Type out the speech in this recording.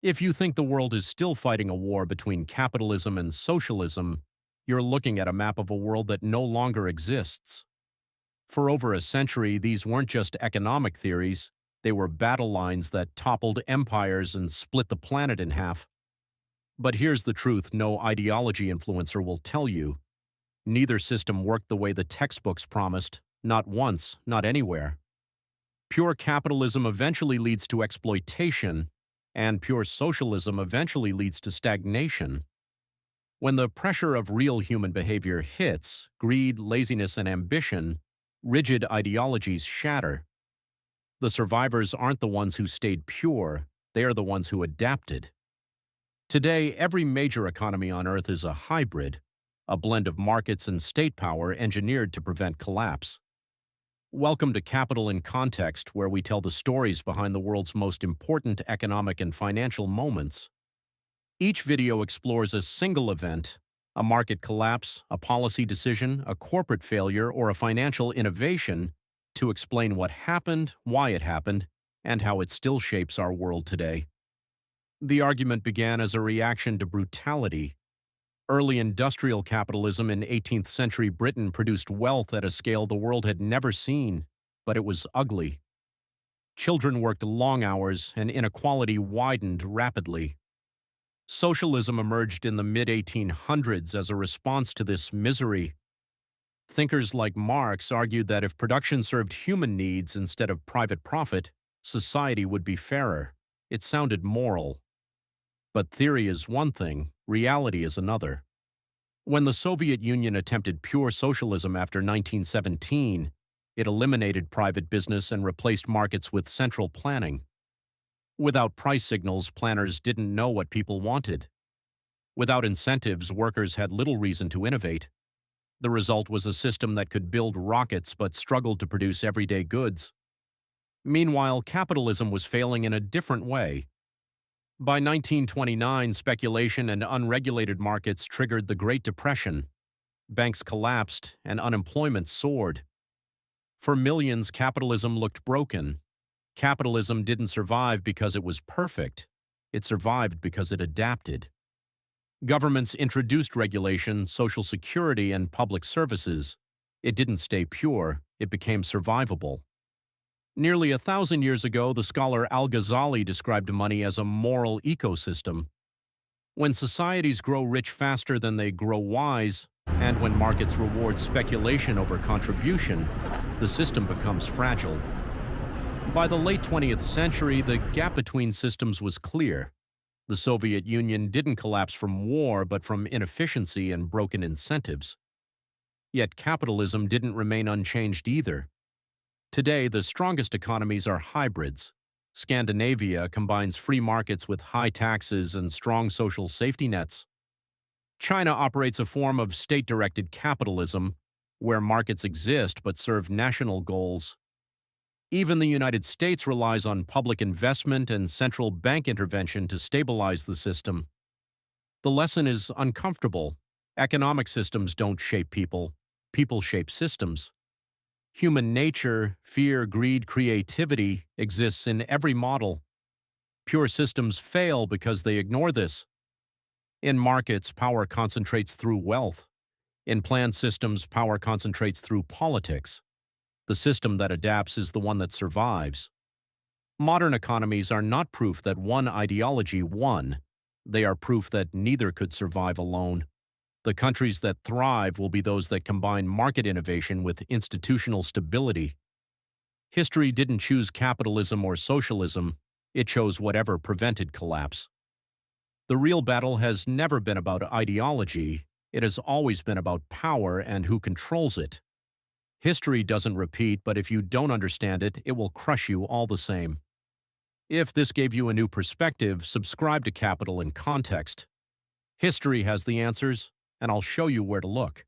If you think the world is still fighting a war between capitalism and socialism, you're looking at a map of a world that no longer exists. For over a century, these weren't just economic theories, they were battle lines that toppled empires and split the planet in half. But here's the truth no ideology influencer will tell you. Neither system worked the way the textbooks promised, not once, not anywhere. Pure capitalism eventually leads to exploitation, and pure socialism eventually leads to stagnation. When the pressure of real human behavior hits, greed, laziness, and ambition, rigid ideologies shatter. The survivors aren't the ones who stayed pure, they are the ones who adapted. Today, every major economy on Earth is a hybrid, a blend of markets and state power engineered to prevent collapse. Welcome to Capital in Context, where we tell the stories behind the world's most important economic and financial moments. Each video explores a single event, a market collapse, a policy decision, a corporate failure, or a financial innovation, to explain what happened, why it happened, and how it still shapes our world today. The argument began as a reaction to brutality. Early industrial capitalism in 18th century Britain produced wealth at a scale the world had never seen, but it was ugly. Children worked long hours, and inequality widened rapidly. Socialism emerged in the mid-1800s as a response to this misery. Thinkers like Marx argued that if production served human needs instead of private profit, society would be fairer. It sounded moral. But theory is one thing, reality is another. When the Soviet Union attempted pure socialism after 1917, it eliminated private business and replaced markets with central planning. Without price signals, planners didn't know what people wanted. Without incentives, workers had little reason to innovate. The result was a system that could build rockets but struggled to produce everyday goods. Meanwhile, capitalism was failing in a different way. By 1929, speculation and unregulated markets triggered the Great Depression. Banks collapsed and unemployment soared. For millions, capitalism looked broken. Capitalism didn't survive because it was perfect. It survived because it adapted. Governments introduced regulation, social security, and public services. It didn't stay pure, it became survivable. Nearly 1,000 years ago, the scholar Al-Ghazali described money as a moral ecosystem. When societies grow rich faster than they grow wise, and when markets reward speculation over contribution, the system becomes fragile. By the late 20th century, the gap between systems was clear. The Soviet Union didn't collapse from war, but from inefficiency and broken incentives. Yet capitalism didn't remain unchanged either. Today, the strongest economies are hybrids. Scandinavia combines free markets with high taxes and strong social safety nets. China operates a form of state-directed capitalism, where markets exist but serve national goals. Even the United States relies on public investment and central bank intervention to stabilize the system. The lesson is uncomfortable. Economic systems don't shape people. People shape systems. Human nature, fear, greed, creativity exists in every model. Pure systems fail because they ignore this. In markets, power concentrates through wealth. In planned systems, power concentrates through politics. The system that adapts is the one that survives. Modern economies are not proof that one ideology won. They are proof that neither could survive alone. The countries that thrive will be those that combine market innovation with institutional stability. History didn't choose capitalism or socialism, it chose whatever prevented collapse. The real battle has never been about ideology, it has always been about power and who controls it. History doesn't repeat, but if you don't understand it, it will crush you all the same. If this gave you a new perspective, subscribe to Capital in Context. History has the answers, and I'll show you where to look.